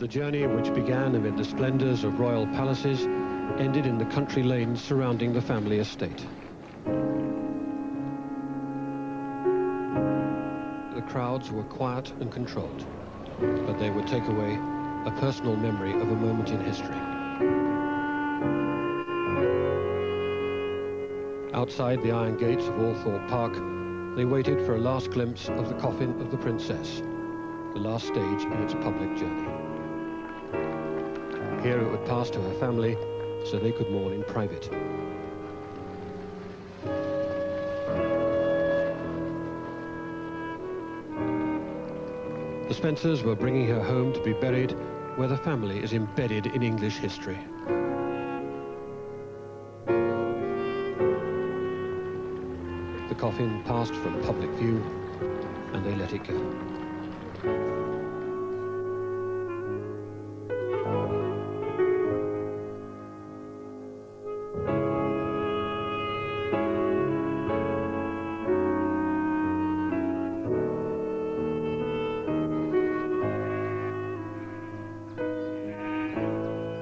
The journey, which began amid the splendors of royal palaces, ended in the country lanes surrounding the family estate. The crowds were quiet and controlled, but they would take away a personal memory of a moment in history. Outside the iron gates of Althorpe Park, they waited for a last glimpse of the coffin of the princess, the last stage in its public journey. Here it would pass to her family, so they could mourn in private. The Spencers were bringing her home to be buried where the family is embedded in English history. The coffin passed from public view, and they let it go.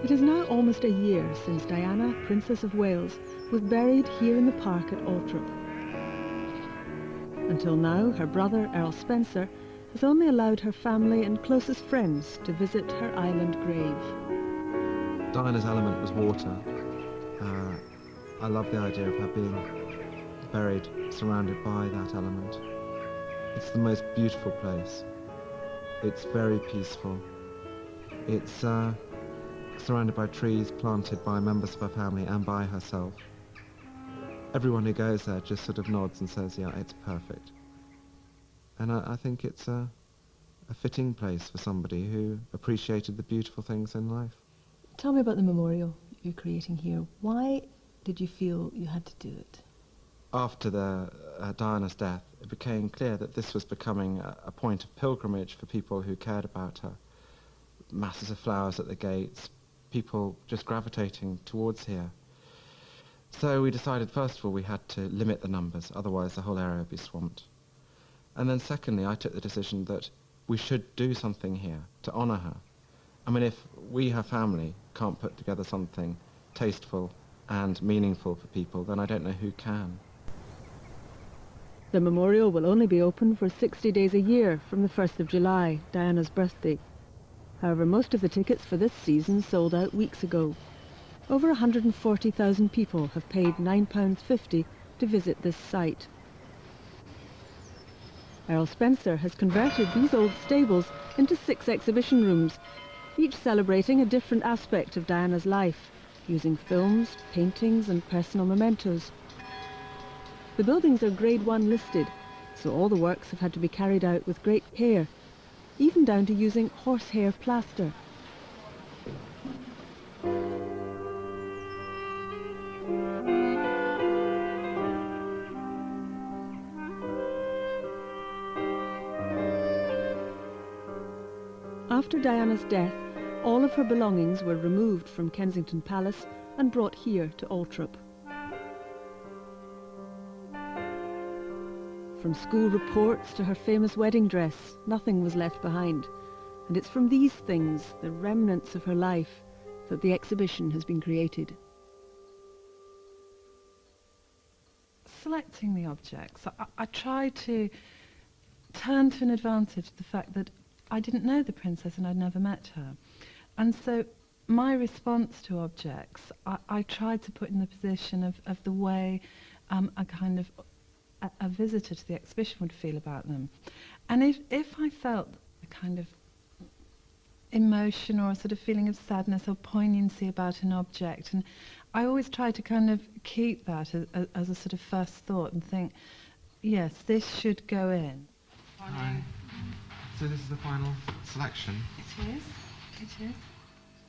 It is now almost a year since Diana, Princess of Wales, was buried here in the park at Althorpe. Until now, her brother, Earl Spencer, has only allowed her family and closest friends to visit her island grave. Diana's element was water. I love the idea of her being buried, surrounded by that element. It's the most beautiful place. It's very peaceful. It's surrounded by trees planted by members of her family and by herself. Everyone who goes there just sort of nods and says, yeah, it's perfect. And I think it's a fitting place for somebody who appreciated the beautiful things in life. Tell me about the memorial you're creating here. Why did you feel you had to do it? After Diana's death, it became clear that this was becoming a point of pilgrimage for people who cared about her. Masses of flowers at the gates, people just gravitating towards here. So we decided, first of all, we had to limit the numbers, otherwise the whole area would be swamped. And then secondly, I took the decision that we should do something here to honour her. I mean, if we, her family, can't put together something tasteful and meaningful for people, then I don't know who can. The memorial will only be open for 60 days a year from the 1st of July, Diana's birthday. However, most of the tickets for this season sold out weeks ago. Over 140,000 people have paid £9.50 to visit this site. Earl Spencer has converted these old stables into 6 exhibition rooms, each celebrating a different aspect of Diana's life, using films, paintings and personal mementos. The buildings are Grade 1 listed, so all the works have had to be carried out with great care, even down to using horsehair plaster. After Diana's death, all of her belongings were removed from Kensington Palace and brought here to Althorpe. From school reports to her famous wedding dress, nothing was left behind. And it's from these things, the remnants of her life, that the exhibition has been created. Selecting the objects, I tried to turn to an advantage the fact that I didn't know the princess and I'd never met her. And so my response to objects, I tried to put in the position of the way a visitor to the exhibition would feel about them. And if I felt a kind of emotion or a sort of feeling of sadness or poignancy about an object, and I always try to kind of keep that as a sort of first thought and think, yes, this should go in. Hi. So this is the final selection? It is, it is.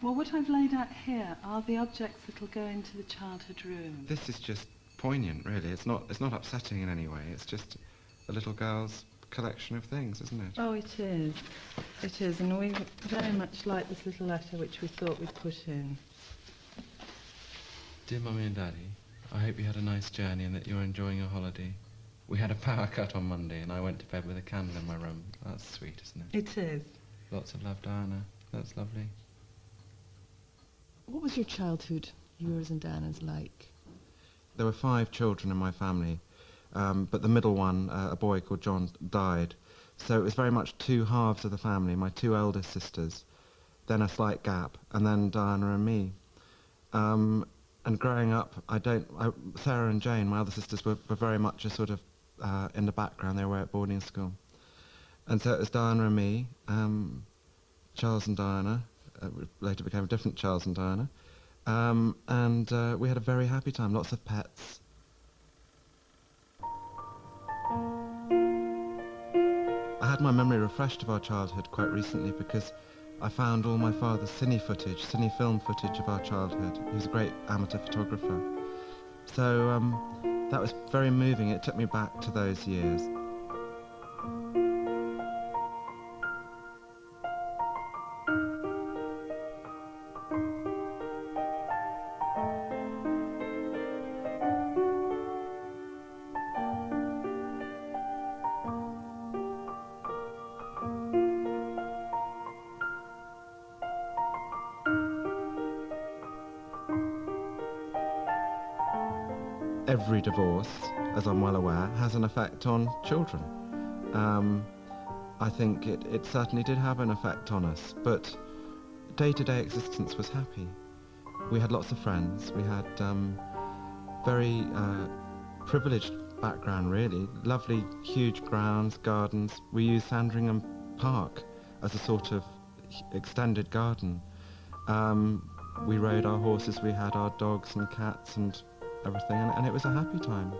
Well, what I've laid out here are the objects that will go into the childhood room. This is just poignant, really. It's not upsetting in any way. It's just a little girl's collection of things, isn't it? Oh, it is. It is, and we very much like this little letter which we thought we'd put in. Dear Mummy and Daddy, I hope you had a nice journey and that you're enjoying your holiday. We had a power cut on Monday and I went to bed with a candle in my room. That's sweet, isn't it? It is. Lots of love, Diana. That's lovely. What was your childhood, yours and Diana's, like? There were 5 children in my family, but the middle one, a boy called John, died. So it was very much 2 halves of the family, my 2 eldest sisters, then a slight gap, and then Diana and me. And growing up, Sarah and Jane, my other sisters, were very much a sort of in the background. They were at boarding school. And so it was Diana and me, Charles and Diana, later became a different Charles and Diana, and we had a very happy time, lots of pets. I had my memory refreshed of our childhood quite recently because I found all my father's cine film footage of our childhood. He was a great amateur photographer. So that was very moving. It took me back to those years. Every divorce, as I'm well aware, has an effect on children. I think it certainly did have an effect on us, but day-to-day existence was happy. We had lots of friends. We had very privileged background, really. Lovely, huge grounds, gardens. We used Sandringham Park as a sort of extended garden. We rode our horses. We had our dogs and cats and everything, and it was a happy time.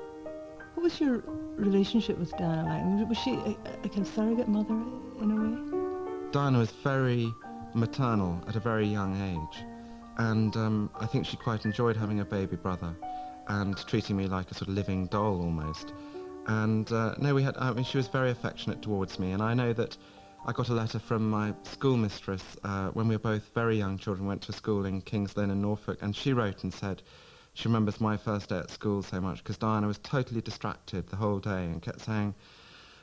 What was your relationship with Diana like? Was she a kind of surrogate mother in a way? Diana was very maternal at a very young age, and I think she quite enjoyed having a baby brother and treating me like a sort of living doll almost. And no, she was very affectionate towards me, and I know that I got a letter from my schoolmistress when we were both very young children, went to school in King's Lynn in Norfolk, and she wrote and said she remembers my first day at school so much because Diana was totally distracted the whole day and kept saying,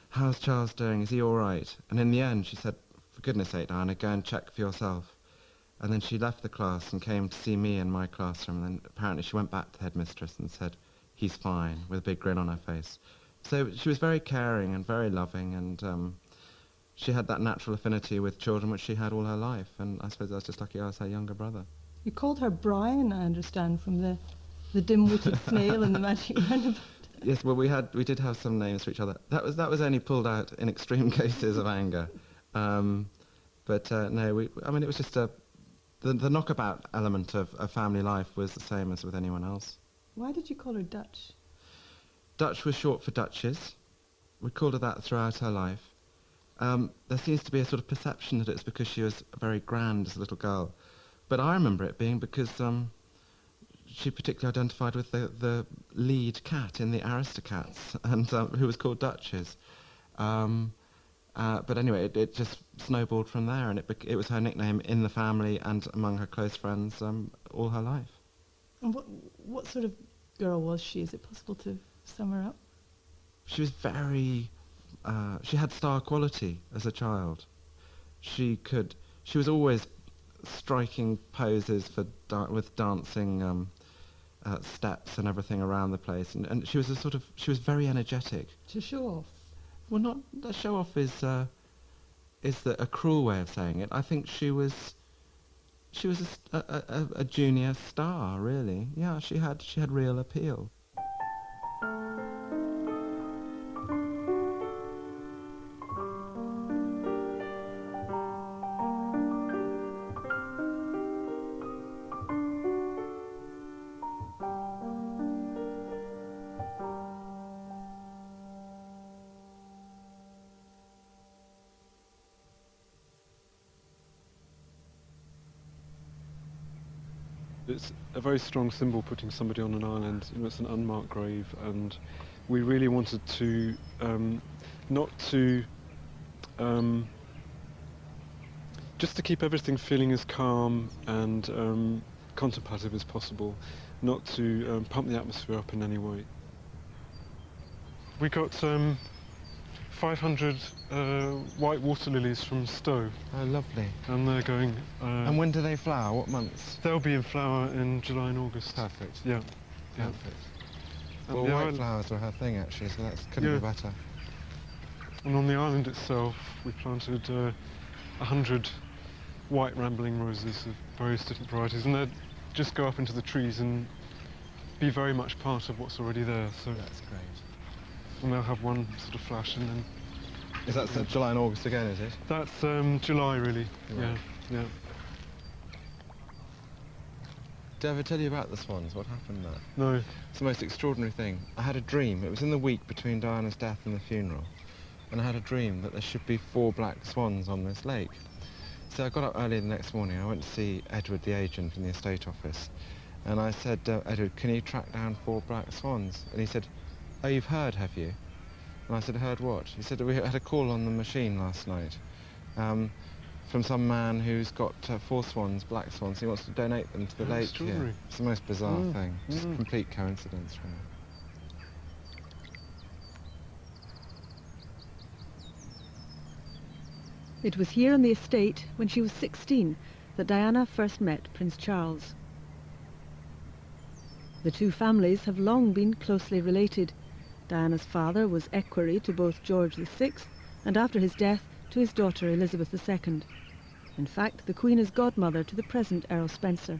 "How's Charles doing? Is he all right?" And in the end she said, "For goodness sake, Diana, go and check for yourself." And then she left the class and came to see me in my classroom, and then apparently she went back to the headmistress and said, "He's fine," with a big grin on her face. So she was very caring and very loving, and she had that natural affinity with children which she had all her life, and I suppose I was just lucky I was her younger brother. You called her Brian, I understand, from the dim-witted snail and the magic roundabout. Yes, well, we did have some names for each other. That was only pulled out in extreme cases of anger. But no, I mean, it was just the knockabout element of family life was the same as with anyone else. Why did you call her Dutch? Dutch was short for Duchess. We called her that throughout her life. There seems to be a sort of perception that it's because she was very grand as a little girl. But I remember it being because she particularly identified with the lead cat in the Aristocats, and who was called Duchess. But anyway, it just snowballed from there, and it was her nickname in the family and among her close friends all her life. And what sort of girl was she? Is it possible to sum her up? She was very... she had star quality as a child. She was always striking poses with dancing steps and everything around the place, and she was she was very energetic. To show off? Well, not the show off is a cruel way of saying it. I think she was a junior star, really. Yeah, she had real appeal. It's a very strong symbol putting somebody on an island. You know, it's an unmarked grave, and we really wanted to just to keep everything feeling as calm and contemplative as possible, not to pump the atmosphere up in any way. We got 500 white water lilies from Stowe. Oh, lovely. And they're going... and when do they flower? What months? They'll be in flower in July and August. Perfect. Yeah. Perfect. And Well, white flowers were her thing, actually, so that couldn't be better. And on the island itself, we planted 100 white rambling roses of various different varieties, and they just go up into the trees and be very much part of what's already there. So that's great. And they'll have one sort of flash, and then... Is that July and August again, is it? That's July, really. Right. Yeah. Did I ever tell you about the swans? What happened there? No. It's the most extraordinary thing. I had a dream. It was in the week between Diana's death and the funeral. And I had a dream that there should be 4 black swans on this lake. So I got up early the next morning. I went to see Edward, the agent in the estate office. And I said, Edward, can you track down 4 black swans? And he said, oh, you've heard, have you? And I said, heard what? He said, we had a call on the machine last night. From some man who's got 4 swans, black swans. He wants to donate them to the lake here. It's the most bizarre thing. Just a complete coincidence, really. It was here on the estate, when she was 16, that Diana first met Prince Charles. The two families have long been closely related. Diana's father was equerry to both George VI, and after his death, to his daughter Elizabeth II. In fact, the Queen is godmother to the present Earl Spencer.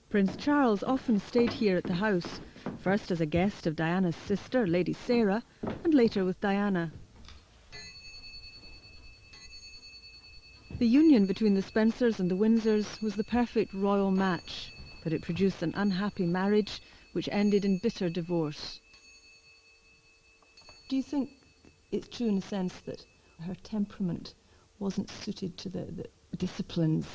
Prince Charles often stayed here at the house, first as a guest of Diana's sister, Lady Sarah, and later with Diana. The union between the Spencers and the Windsors was the perfect royal match, but it produced an unhappy marriage which ended in bitter divorce. Do you think it's true in a sense that her temperament wasn't suited to the disciplines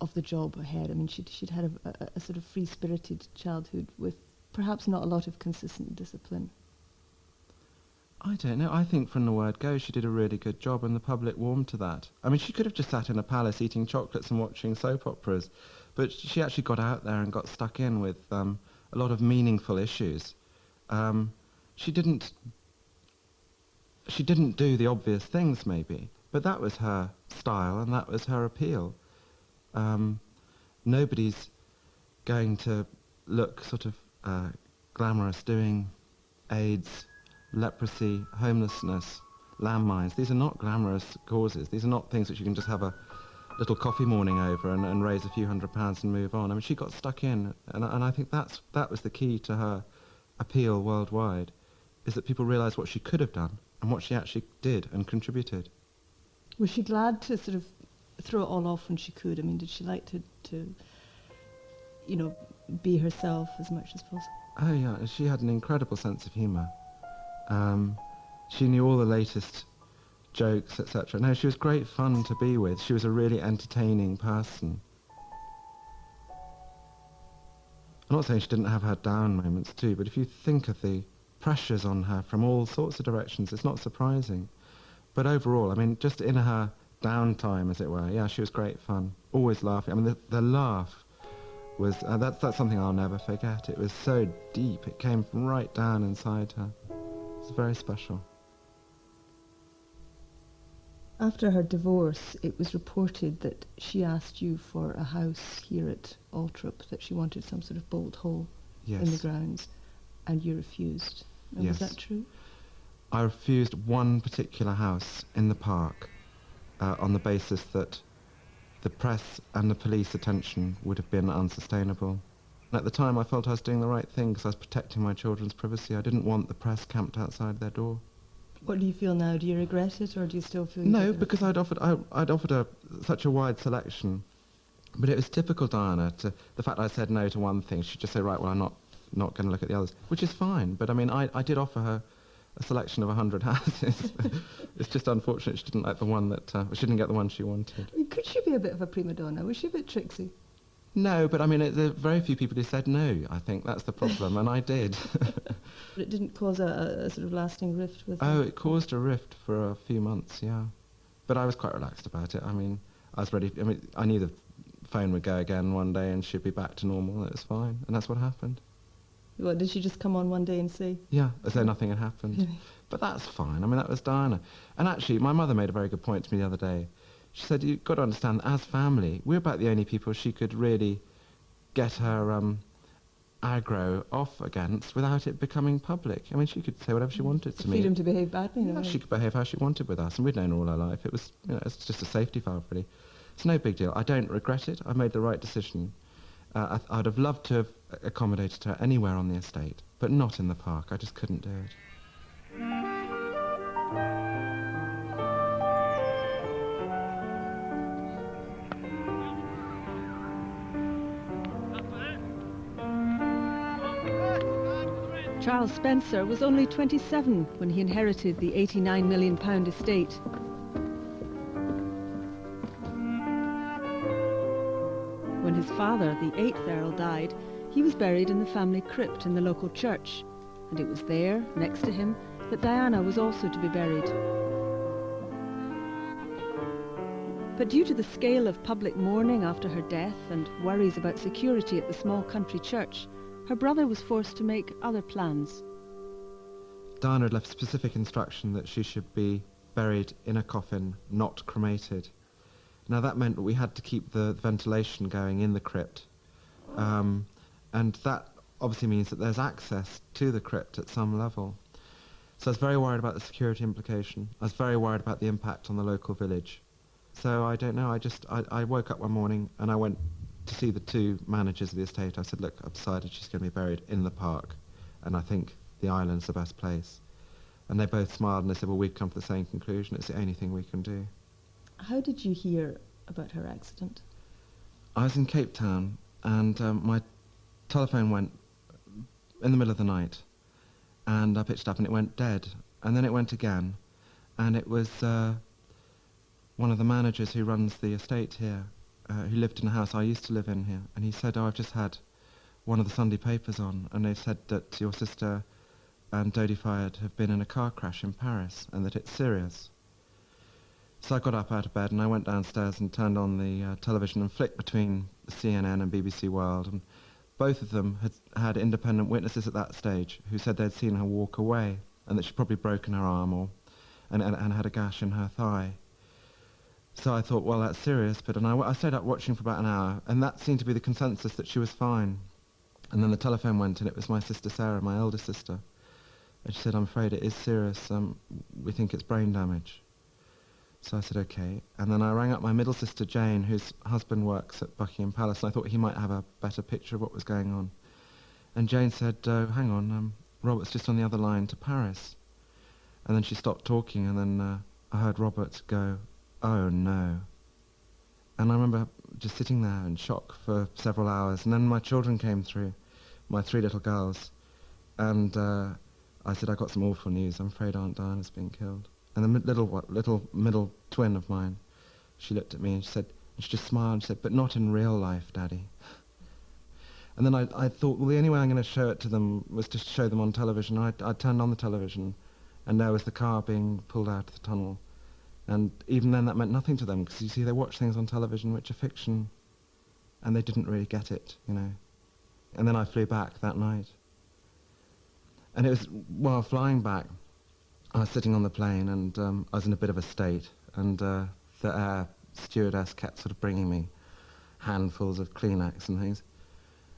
of the job ahead? I mean, she'd had a sort of free-spirited childhood with perhaps not a lot of consistent discipline. I don't know. I think from the word go she did a really good job and the public warmed to that. I mean, she could have just sat in a palace eating chocolates and watching soap operas, but she actually got out there and got stuck in with a lot of meaningful issues. She didn't do the obvious things, maybe, but that was her style and that was her appeal. Nobody's going to look sort of glamorous doing AIDS, leprosy, homelessness, landmines. These are not glamorous causes. These are not things which you can just have a little coffee morning over and raise a few £100s and move on. I mean, she got stuck in, and I think that was the key to her appeal worldwide, is that people realised what she could have done and what she actually did and contributed. Was she glad to sort of throw it all off when she could? I mean, did she like to you know, be herself as much as possible? Oh yeah, she had an incredible sense of humour. She knew all the latest jokes, etc. No, she was great fun to be with. She was a really entertaining person. I'm not saying she didn't have her down moments too, but if you think of the pressures on her from all sorts of directions, it's not surprising. But overall, I mean, just in her downtime, as it were, yeah, she was great fun. Always laughing. I mean, the laugh was, that's something I'll never forget. It was so deep. It came from right down inside her. It's very special. After her divorce, it was reported that she asked you for a house here at Altrop, that she wanted some sort of bolt hole in the grounds, and you refused. And was that true? I refused one particular house in the park on the basis that the press and the police attention would have been unsustainable. And at the time I felt I was doing the right thing because I was protecting my children's privacy. I didn't want the press camped outside their door. What do you feel now? Do you regret it, or do you still feel... No, because I'd offered such a wide selection. But it was typical Diana, the fact I said no to one thing, she'd just say, right, well, I'm not going to look at the others, which is fine. But I mean, I did offer her a selection of 100 houses. It's just unfortunate she didn't like the one that... she didn't get the one she wanted. I mean, could she be a bit of a prima donna? Was she a bit tricksy? No, but I mean, there are very few people who said no, I think. That's the problem, and I did. But it didn't cause a sort of lasting rift with... Oh, it caused a rift for a few months, yeah. But I was quite relaxed about it. I mean, I was ready... I mean, I knew the phone would go again one day and she'd be back to normal, and it was fine, and that's what happened. What, did she just come on one day and say? Yeah, as though nothing had happened. Really? But that's fine. I mean, that was Diana. And actually, my mother made a very good point to me the other day. She said, you've got to understand, as family, we're about the only people she could really get her aggro off against without it becoming public. I mean, she could say whatever she wanted to me. Freedom to behave badly, Yeah, she could behave how she wanted with us, and we'd known her all our life. It was, it's just a safety valve, really. It's no big deal. I don't regret it. I made the right decision. I'd have loved to have accommodated her anywhere on the estate, but not in the park. I just couldn't do it. Charles Spencer was only 27 when he inherited the £89 million estate. When his father, the 8th Earl, died, he was buried in the family crypt in the local church, and it was there, next to him, that Diana was also to be buried. But due to the scale of public mourning after her death and worries about security at the small country church, her brother was forced to make other plans. Diana had left specific instruction that she should be buried in a coffin, not cremated. Now that meant that we had to keep the ventilation going in the crypt, and that obviously means that there's access to the crypt at some level. So I was very worried about the security implication. I was very worried about the impact on the local village. So I don't know, I woke up one morning and I went to see the two managers of the estate. I said, look, I've decided she's going to be buried in the park, and I think the island's the best place. And they both smiled and they said, well, we've come to the same conclusion. It's the only thing we can do. How did you hear about her accident? I was in Cape Town, and my telephone went in the middle of the night, and I pitched up and it went dead, and then it went again, and it was one of the managers who runs the estate here, who lived in a house I used to live in here, and he said, oh, I've just had one of the Sunday papers on, and they've said that your sister and Dodie Fayed have been in a car crash in Paris, and that it's serious. So I got up out of bed and I went downstairs and turned on the television and flicked between CNN and BBC World, and both of them had independent witnesses at that stage who said they'd seen her walk away and that she'd probably broken her arm and had a gash in her thigh. So I thought, well, that's serious, but I stayed up watching for about an hour, and that seemed to be the consensus, that she was fine. And then the telephone went, and it was my sister Sarah, my eldest sister, and she said, I'm afraid it is serious, we think it's brain damage. So I said, okay. And then I rang up my middle sister Jane, whose husband works at Buckingham Palace, and I thought he might have a better picture of what was going on. And Jane said, hang on, Robert's just on the other line to Paris. And then she stopped talking, and then I heard Robert go, oh no. And I remember just sitting there in shock for several hours, and then my children came through, my 3 little girls, and I said, I got some awful news, I'm afraid Aunt Diana's been killed. And the little middle twin of mine, she looked at me and she said, and she just smiled and she said, but not in real life, Daddy. And then I thought, well, the only way I'm going to show it to them was to show them on television. I turned on the television, and there was the car being pulled out of the tunnel. And even then that meant nothing to them, because you see, they watch things on television which are fiction, and they didn't really get it, you know. And then I flew back that night. And it was, while flying back, I was sitting on the plane, and I was in a bit of a state, and the air stewardess kept sort of bringing me handfuls of Kleenex and things.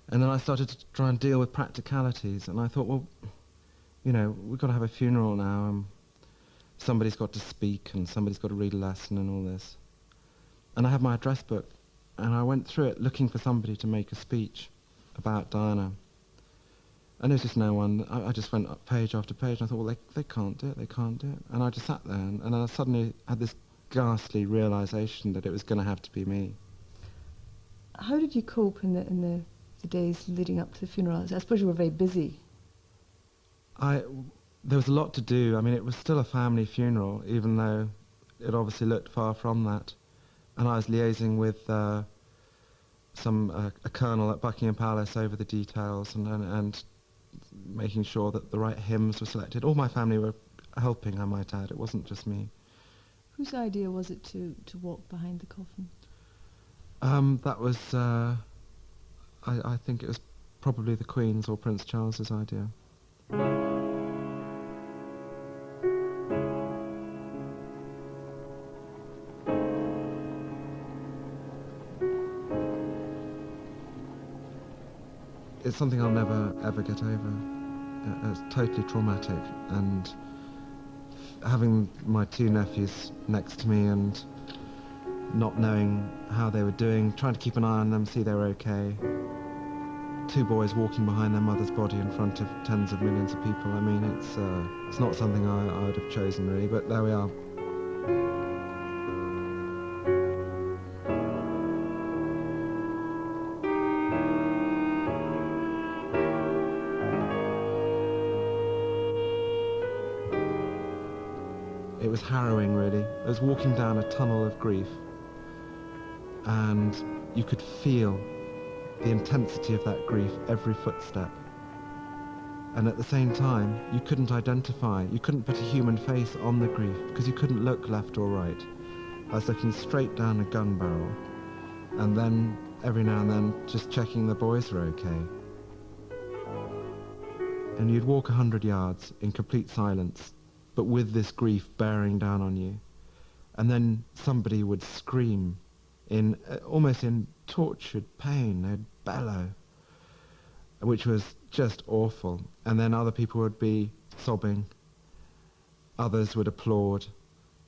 And then I started to try and deal with practicalities, and I thought, well, you know, we've got to have a funeral now, somebody's got to speak, and somebody's got to read a lesson and all this. And I had my address book, and I went through it looking for somebody to make a speech about Diana. And there was just no one. I just went up page after page, and I thought, well, they can't do it, they can't do it. And I just sat there, and I suddenly had this ghastly realisation that it was going to have to be me. How did you cope in the days leading up to the funeral? I suppose you were very busy. There was a lot to do. I mean, it was still a family funeral, even though it obviously looked far from that. And I was liaising with a colonel at Buckingham Palace over the details, and making sure that the right hymns were selected. All my family were helping, I might add. It wasn't just me. Whose idea was it to walk behind the coffin? That was, I think it was probably the Queen's or Prince Charles's idea. It's something I'll never ever get over. It's totally traumatic, and having my two nephews next to me and not knowing how they were doing, trying to keep an eye on them, see they were okay. Two boys walking behind their mother's body in front of tens of millions of people. I mean, it's not something I would have chosen really, but there we are. It was harrowing, really. I was walking down a tunnel of grief, and you could feel the intensity of that grief every footstep. And at the same time, you couldn't identify, you couldn't put a human face on the grief, because you couldn't look left or right. I was looking straight down a gun barrel, and then, every now and then, just checking the boys were okay. And you'd walk 100 yards in complete silence, but with this grief bearing down on you. And then somebody would scream in almost in tortured pain. They'd bellow, which was just awful. And then other people would be sobbing. Others would applaud.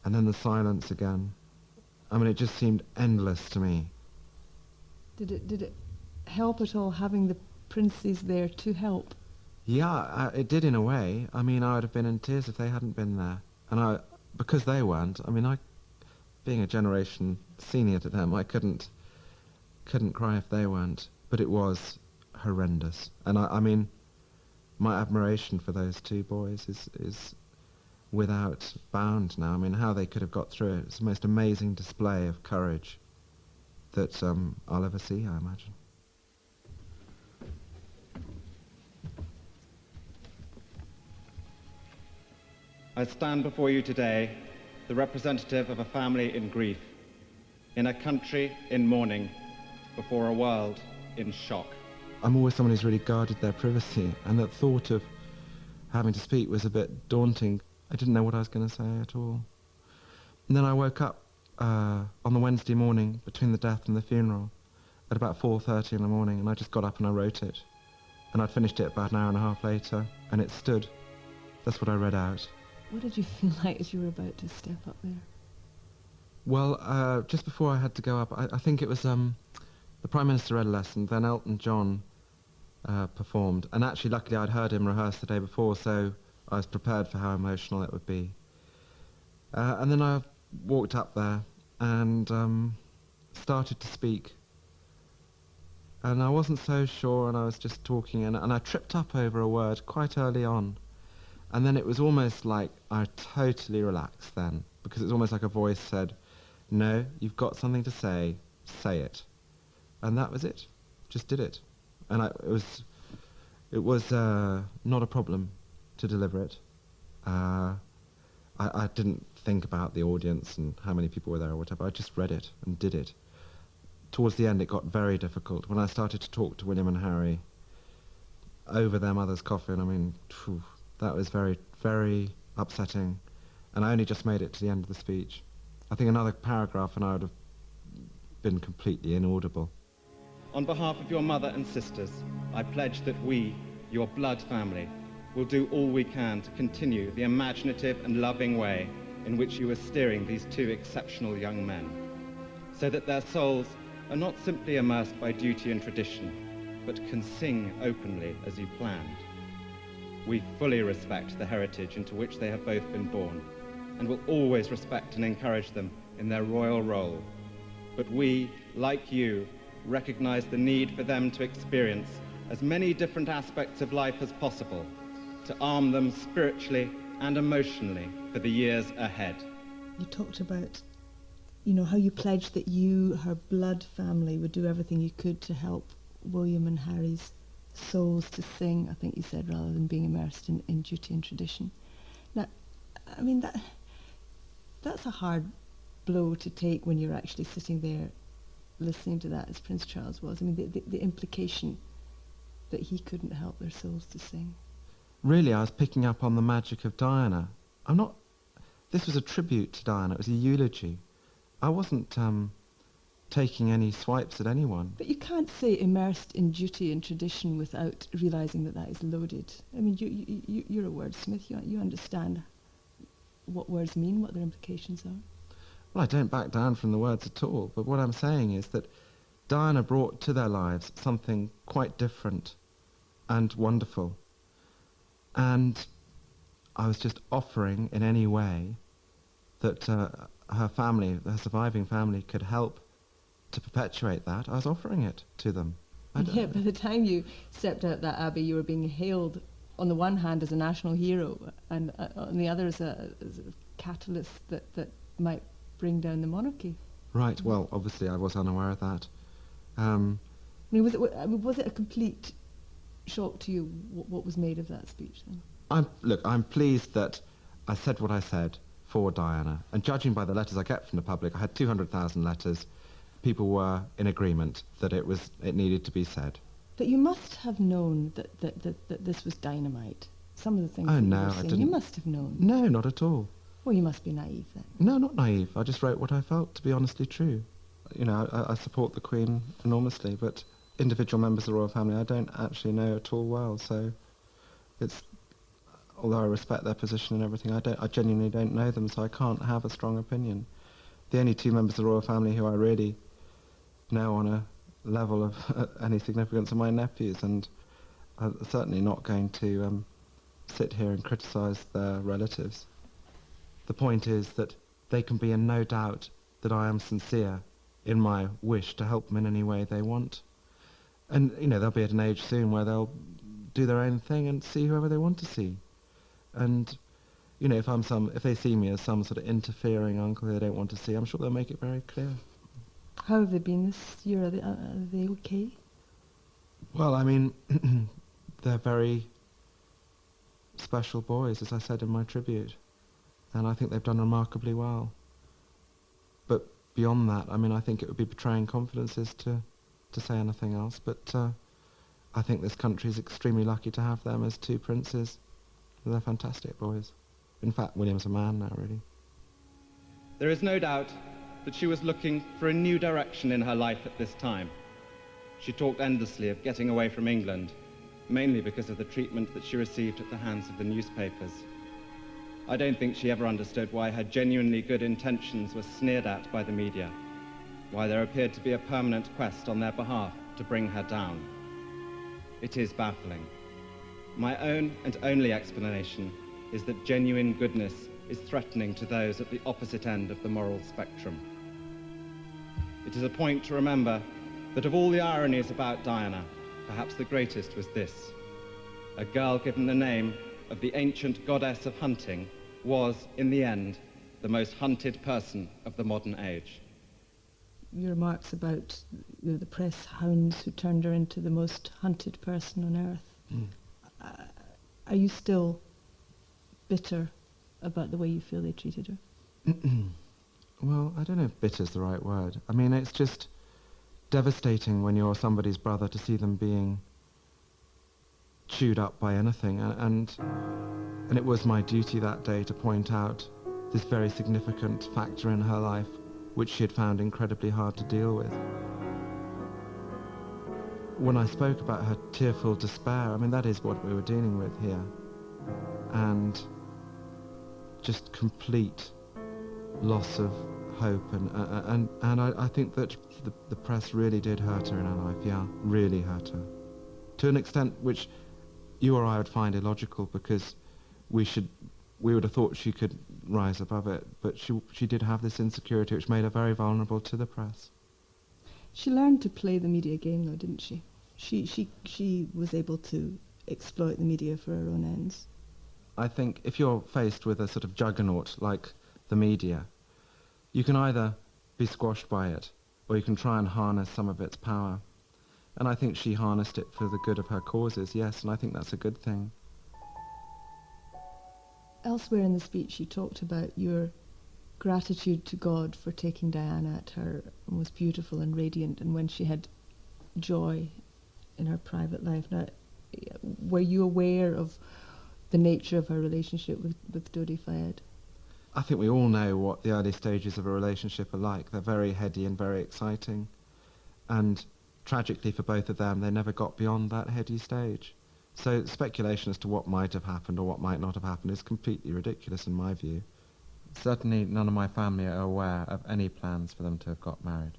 And then the silence again. I mean, it just seemed endless to me. Did it help at all having the princes there to help? Yeah, it did in a way. I mean, I would have been in tears if they hadn't been there. And because they weren't, I mean, being a generation senior to them, I couldn't cry if they weren't. But it was horrendous. And I mean, my admiration for those two boys is without bound now. I mean, how they could have got through it. It's the most amazing display of courage that I'll ever see, I imagine. I stand before you today, the representative of a family in grief, in a country in mourning, before a world in shock. I'm always someone who's really guarded their privacy, and that thought of having to speak was a bit daunting. I didn't know what I was going to say at all. And then I woke up on the Wednesday morning between the death and the funeral at about 4:30 in the morning, and I just got up and I wrote it. And I'd finished it about an hour and a half later, and it stood. That's what I read out. What did you feel like as you were about to step up there? Well, just before I had to go up, I think it was the Prime Minister read a lesson, then Elton John performed. And actually, luckily, I'd heard him rehearse the day before, so I was prepared for how emotional it would be. And then I walked up there and started to speak. And I wasn't so sure, and I was just talking, and I tripped up over a word quite early on. And then it was almost like I totally relaxed then, because it was almost like a voice said, no, you've got something to say it. And that was it. Just did it. And it was not a problem to deliver it. I didn't think about the audience and how many people were there or whatever. I just read it and did it. Towards the end it got very difficult. When I started to talk to William and Harry over their mother's coffin, I mean, phew, that was very, very upsetting. And I only just made it to the end of the speech. I think another paragraph and I would have been completely inaudible. On behalf of your mother and sisters, I pledge that we, your blood family, will do all we can to continue the imaginative and loving way in which you are steering these two exceptional young men, so that their souls are not simply immersed by duty and tradition, but can sing openly as you planned. We fully respect the heritage into which they have both been born, and will always respect and encourage them in their royal role. But we, like you, recognize the need for them to experience as many different aspects of life as possible, to arm them spiritually and emotionally for the years ahead. You talked about, how you pledged that you, her blood family, would do everything you could to help William and Harry's souls to sing, I think you said, rather than being immersed in duty and tradition. Now, I mean, that's a hard blow to take when you're actually sitting there listening to that as Prince Charles was. I mean, the implication that he couldn't help their souls to sing? Really, I was picking up on the magic of Diana. This was a tribute to Diana, it was a eulogy. I wasn't taking any swipes at anyone. But you can't say immersed in duty and tradition without realising that that is loaded. I mean, you're a wordsmith, you understand what words mean, what their implications are. Well, I don't back down from the words at all, but what I'm saying is that Diana brought to their lives something quite different and wonderful. And I was just offering in any way that her family, her surviving family, could help to perpetuate that. I was offering it to them. And yet, by the time you stepped out that abbey, you were being hailed, on the one hand, as a national hero, and on the other as a catalyst that might bring down the monarchy. Right, well, obviously I was unaware of that. I mean, was it a complete shock to you what was made of that speech then? Look, I'm pleased that I said what I said for Diana, and judging by the letters I get from the public, I had 200,000 letters. People were in agreement that it needed to be said. But you must have known that this was dynamite. Some of the things Oh, that no, you were I saying, didn't. you must have known. No, not at all. Well, you must be naive then. No, not naive. I just wrote what I felt to be honestly true. You know, I support the Queen enormously, but individual members of the royal family I don't actually know at all well, so although I respect their position and everything, I genuinely don't know them, so I can't have a strong opinion. The only two members of the royal family who I really know on a level of any significance are my nephews, and I'm certainly not going to sit here and criticise their relatives. The point is that they can be in no doubt that I am sincere in my wish to help them in any way they want. And, you know, they'll be at an age soon where they'll do their own thing and see whoever they want to see. And, you know, if they see me as some sort of interfering uncle they don't want to see, I'm sure they'll make it very clear. How have they been this year? Are they okay? Well, I mean, they're very special boys, as I said in my tribute. And I think they've done remarkably well. But beyond that, I mean, I think it would be betraying confidences to say anything else. But I think this country is extremely lucky to have them as two princes. They're fantastic boys. In fact, William's a man now, really. There is no doubt that she was looking for a new direction in her life at this time. She talked endlessly of getting away from England, mainly because of the treatment that she received at the hands of the newspapers. I don't think she ever understood why her genuinely good intentions were sneered at by the media, why there appeared to be a permanent quest on their behalf to bring her down. It is baffling. My own and only explanation is that genuine goodness is threatening to those at the opposite end of the moral spectrum. It is a point to remember that of all the ironies about Diana, perhaps the greatest was this. A girl given the name of the ancient goddess of hunting was, in the end, the most hunted person of the modern age. Your remarks about the press hounds who turned her into the most hunted person on earth. Are you still bitter about the way you feel they treated her? Well, I don't know if bitter's the right word. I mean, it's just devastating when you're somebody's brother to see them being chewed up by anything, and it was my duty that day to point out this very significant factor in her life which she had found incredibly hard to deal with. When I spoke about her tearful despair, I mean, that is what we were dealing with here, and just complete loss of hope, and I think that the press really did hurt her in her life, yeah, really hurt her, to an extent which you or I would find illogical, because we would have thought she could rise above it, but she did have this insecurity which made her very vulnerable to the press. She learned to play the media game, though, didn't she? She was able to exploit the media for her own ends. I think if you're faced with a sort of juggernaut like the media, you can either be squashed by it, or you can try and harness some of its power. And I think she harnessed it for the good of her causes, yes, and I think that's a good thing. Elsewhere in the speech you talked about your gratitude to God for taking Diana at her most beautiful and radiant, and when she had joy in her private life. Now, were you aware of the nature of her relationship with Dodi Fayed? I think we all know what the early stages of a relationship are like. They're very heady and very exciting. And tragically for both of them, they never got beyond that heady stage. So speculation as to what might have happened or what might not have happened is completely ridiculous in my view. Certainly none of my family are aware of any plans for them to have got married.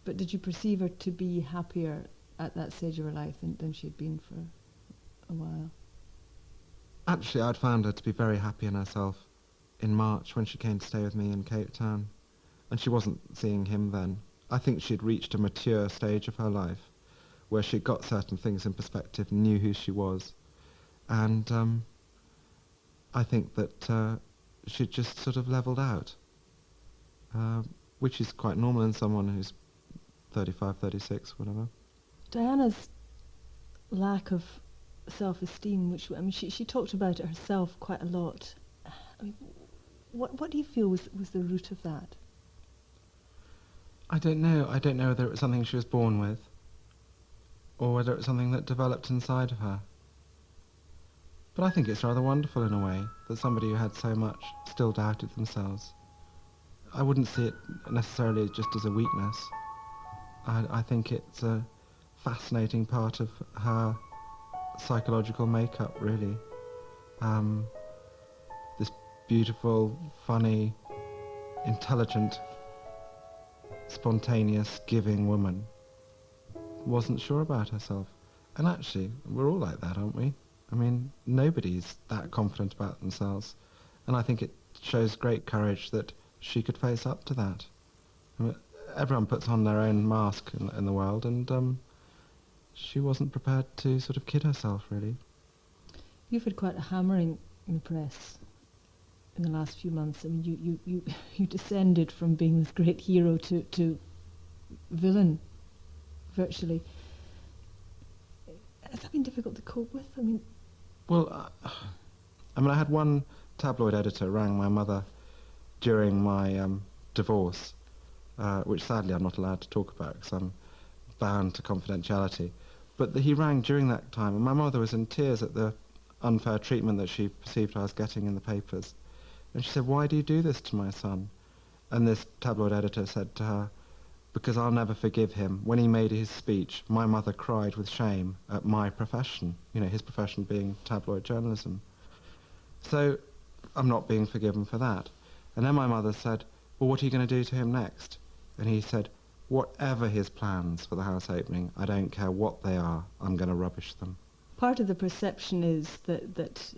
But did you perceive her to be happier at that stage of her life than she had been for a while? Actually, I'd found her to be very happy in herself in March when she came to stay with me in Cape Town. And she wasn't seeing him then. I think she'd reached a mature stage of her life where she'd got certain things in perspective, knew who she was. And I think that she'd just sort of levelled out, which is quite normal in someone who's 35, 36, whatever. Diana's lack of self-esteem, which, I mean, she talked about it herself quite a lot. I mean, what do you feel was the root of that? I don't know. I don't know whether it was something she was born with or whether it was something that developed inside of her. But I think it's rather wonderful in a way that somebody who had so much still doubted themselves. I wouldn't see it necessarily just as a weakness. I think it's a fascinating part of her psychological makeup, really. This beautiful, funny, intelligent, spontaneous, giving woman wasn't sure about herself. And actually, we're all like that, aren't we? I mean, nobody's that confident about themselves. And I think it shows great courage that she could face up to that. I mean, everyone puts on their own mask in the world, and she wasn't prepared to sort of kid herself, really. You've had quite a hammering in the press in the last few months. I mean, you descended from being this great hero to villain, virtually. Has that been difficult to cope with? I mean... Well, I had one tabloid editor rang my mother during my divorce, which sadly I'm not allowed to talk about because I'm bound to confidentiality. But he rang during that time, and my mother was in tears at the unfair treatment that she perceived I was getting in the papers. And she said, "Why do you do this to my son?" And this tabloid editor said to her, "Because I'll never forgive him. When he made his speech, my mother cried with shame at my profession," you know, his profession being tabloid journalism. So I'm not being forgiven for that. And then my mother said, "Well, what are you going to do to him next?" And he said, "Whatever his plans for the house opening, I don't care what they are, I'm going to rubbish them." Part of the perception is that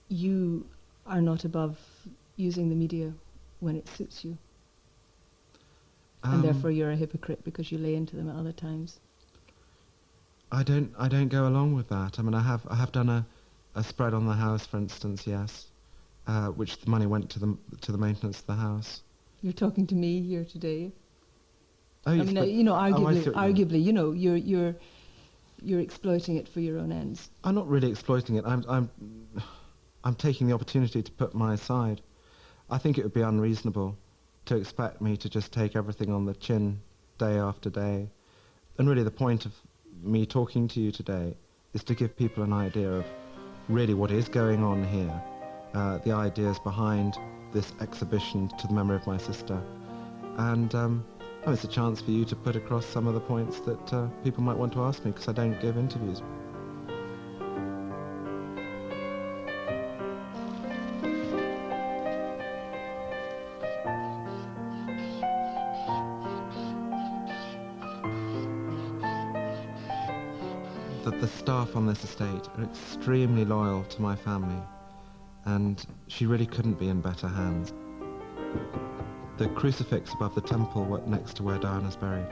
you are not above using the media when it suits you. And therefore you're a hypocrite because you lay into them at other times. I don't go along with that. I mean, I have done a spread on the house, for instance, yes, which the money went to the maintenance of the house. You're talking to me here today. Oh, yes, I mean, you know, arguably, you you know, you're exploiting it for your own ends. I'm not really exploiting it. I'm taking the opportunity to put my side. I think it would be unreasonable to expect me to just take everything on the chin day after day. And really the point of me talking to you today is to give people an idea of really what is going on here, the ideas behind this exhibition to the memory of my sister. And it's a chance for you to put across some of the points that people might want to ask me, because I don't give interviews. The staff on this estate are extremely loyal to my family, and she really couldn't be in better hands. The crucifix above the temple next to where Diana's buried,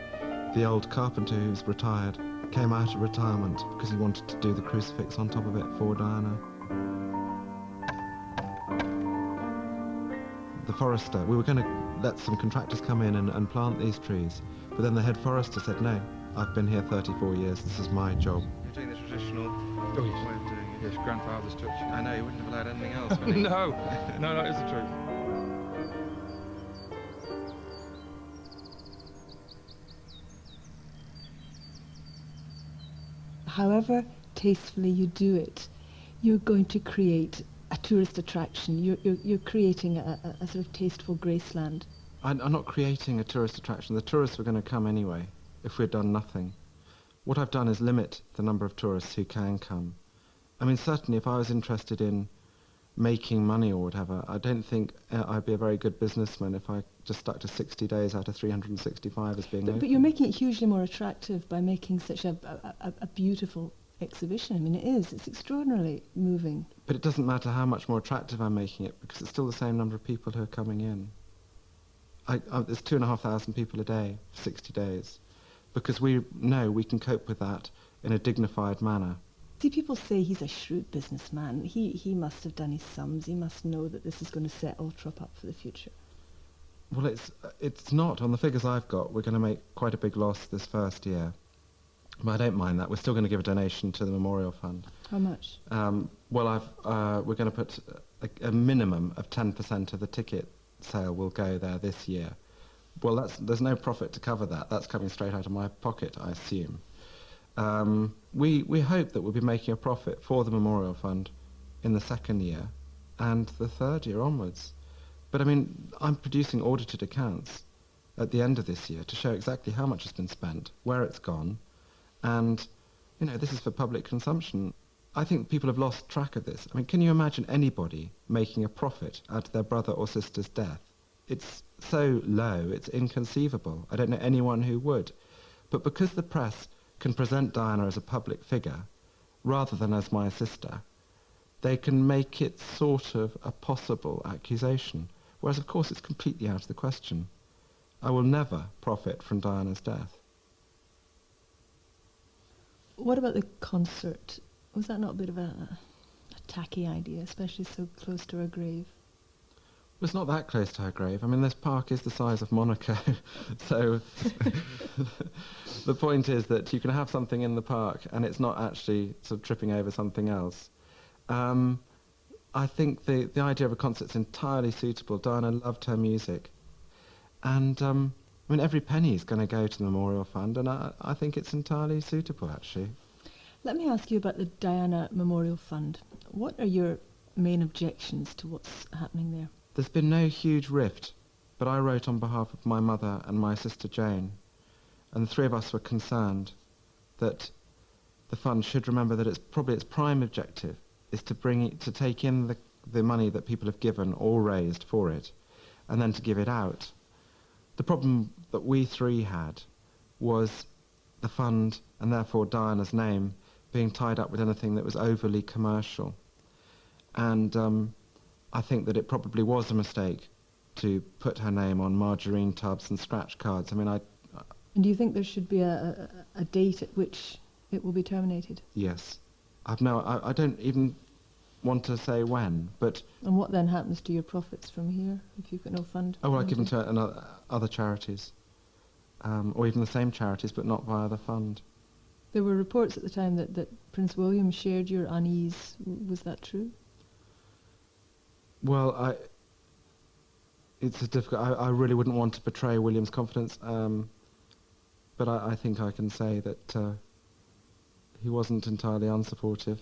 the old carpenter who's retired came out of retirement because he wanted to do the crucifix on top of it for Diana. The forester, we were going to let some contractors come in and plant these trees, but then the head forester said, "No, I've been here 34 years, this is my job." Doing the traditional way of doing it. Yes, grandfather's touch. I know, you wouldn't have allowed anything else, would you? No, that is the truth. however tastefully you do it, you're going to create a tourist attraction. You're creating a sort of tasteful Graceland. I'm not creating a tourist attraction. The tourists were going to come anyway if we'd done nothing. What I've done is limit the number of tourists who can come. I mean, certainly if I was interested in making money or whatever, I don't think I'd be a very good businessman if I just stuck to 60 days out of 365 as being open. But you're making it hugely more attractive by making such a beautiful exhibition. I mean, it is. It's extraordinarily moving. But it doesn't matter how much more attractive I'm making it, because it's still the same number of people who are coming in. There's 2,500 people a day for 60 days, because we know we can cope with that in a dignified manner. See, people say he's a shrewd businessman. He must have done his sums. He must know that this is going to set Ultrop up for the future. Well, it's not. On the figures I've got, we're going to make quite a big loss this first year. But I don't mind that. We're still going to give a donation to the Memorial Fund. How much? Well, we're going to put a minimum of 10% of the ticket sale will go there this year. Well, there's no profit to cover that. That's coming straight out of my pocket, I assume. We hope that we'll be making a profit for the Memorial Fund in the second year and the third year onwards. But I mean, I'm producing audited accounts at the end of this year to show exactly how much has been spent, where it's gone, and, you know, this is for public consumption. I think people have lost track of this. I mean, can you imagine anybody making a profit out of their brother or sister's death? It's so low, it's inconceivable. I don't know anyone who would. But because the press can present Diana as a public figure, rather than as my sister, they can make it sort of a possible accusation, whereas of course it's completely out of the question. I will never profit from Diana's death. What about the concert? Was that not a bit of a tacky idea, especially so close to her grave? Well, it's not that close to her grave. I mean, this park is the size of Monaco, so the point is that you can have something in the park and it's not actually sort of tripping over something else. I think the idea of a concert's entirely suitable. Diana loved her music. And, I mean, every penny is going to go to the Memorial Fund, and I think it's entirely suitable, actually. Let me ask you about the Diana Memorial Fund. What are your main objections to what's happening there? There's been no huge rift, but I wrote on behalf of my mother and my sister Jane, and the three of us were concerned that the fund should remember that its prime objective is to take in the money that people have given or raised for it, and then to give it out. The problem that we three had was the fund, and therefore Diana's name, being tied up with anything that was overly commercial. And I think that it probably was a mistake to put her name on margarine tubs and scratch cards. I mean, And do you think there should be a date at which it will be terminated? Yes. I don't even want to say when, but... And what then happens to your profits from here, if you've got no fund? Oh, well, I give them to other charities, or even the same charities, but not via the fund. There were reports at the time that Prince William shared your unease. Was that true? Well, it's a difficult... I really wouldn't want to betray William's confidence, but I think I can say that he wasn't entirely unsupportive.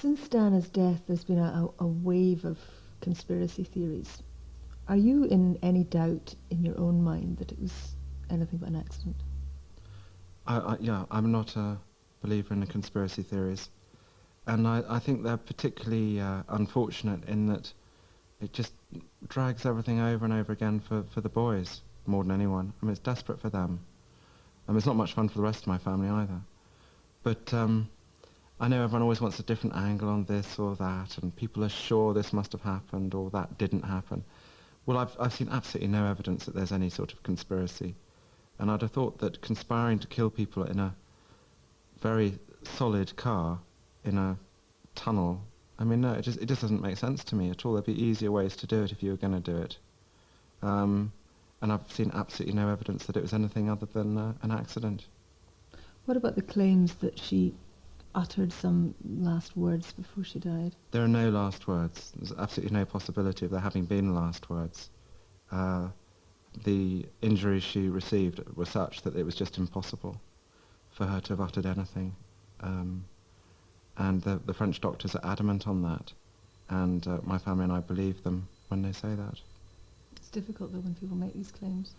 Since Diana's death, there's been a wave of conspiracy theories. Are you in any doubt in your own mind that it was anything but an accident? Yeah, I'm not a believer in the conspiracy theories. And I think they're particularly unfortunate in that it just drags everything over and over again for the boys, more than anyone. I mean, it's desperate for them. I mean, it's not much fun for the rest of my family either. But I know everyone always wants a different angle on this or that, and people are sure this must have happened or that didn't happen. Well, I've seen absolutely no evidence that there's any sort of conspiracy. And I'd have thought that conspiring to kill people in a very solid car, in a tunnel, I mean, no, it just doesn't make sense to me at all. There'd be easier ways to do it if you were going to do it. And I've seen absolutely no evidence that it was anything other than an accident. What about the claims that she uttered some last words before she died? There are no last words. There's absolutely no possibility of there having been last words. The injuries she received were such that it was just impossible for her to have uttered anything. And the French doctors are adamant on that, and my family and I believe them when they say that. It's difficult though when people make these claims.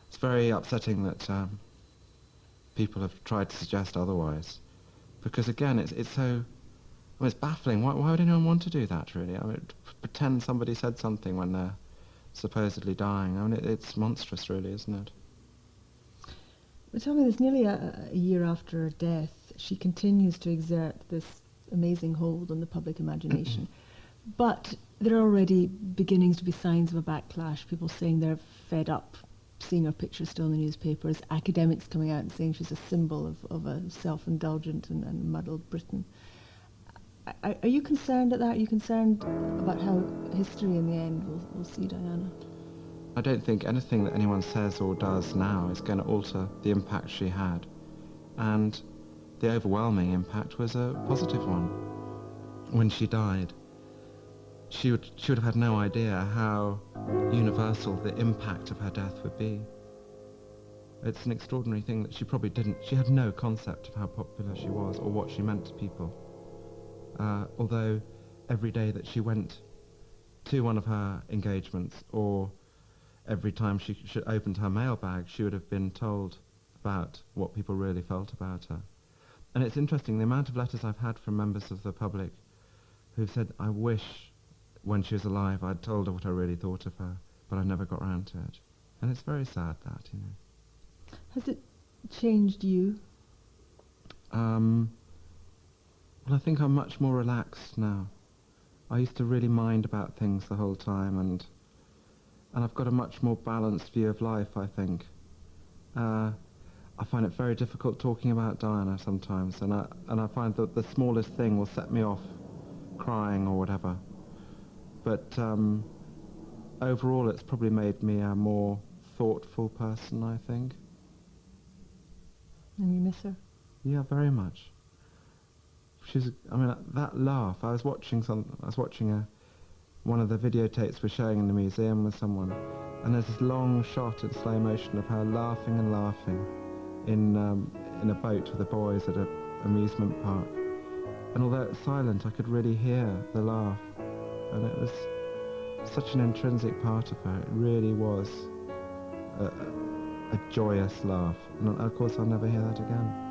It's very upsetting that people have tried to suggest otherwise, because again it's so, I mean, it's baffling. Why would anyone want to do that, really? I mean, pretend somebody said something when they're supposedly dying. I mean, it's monstrous, really, isn't it? But tell me, there's nearly a year after her death, she continues to exert this amazing hold on the public imagination. But there are already beginnings to be signs of a backlash, people saying they're fed up seeing her picture still in the newspapers, academics coming out and saying she's a symbol of a self-indulgent and muddled Britain. Are you concerned at that? Are you concerned about how history in the end will see Diana? I don't think anything that anyone says or does now is going to alter the impact she had. And the overwhelming impact was a positive one. When she died, she would have had no idea how universal the impact of her death would be. It's an extraordinary thing that she probably didn't, she had no concept of how popular she was or what she meant to people. Although every day that she went to one of her engagements, or every time she opened her mailbag, she would have been told about what people really felt about her. And it's interesting, the amount of letters I've had from members of the public who've said, I wish when she was alive I'd told her what I really thought of her, but I never got round to it. And it's very sad, that, you know. Has it changed you? Well, I think I'm much more relaxed now. I used to really mind about things the whole time, and I've got a much more balanced view of life, I think. I find it very difficult talking about Diana sometimes, and I find that the smallest thing will set me off crying or whatever. But overall, it's probably made me a more thoughtful person, I think. And you miss her? Yeah, very much. I mean, that laugh. I was watching one of the videotapes we're showing in the museum with someone, and there's this long shot in slow motion of her laughing and laughing in a boat with the boys at an amusement park. And although it's silent, I could really hear the laugh, and it was such an intrinsic part of her. It really was a joyous laugh, and of course I'll never hear that again.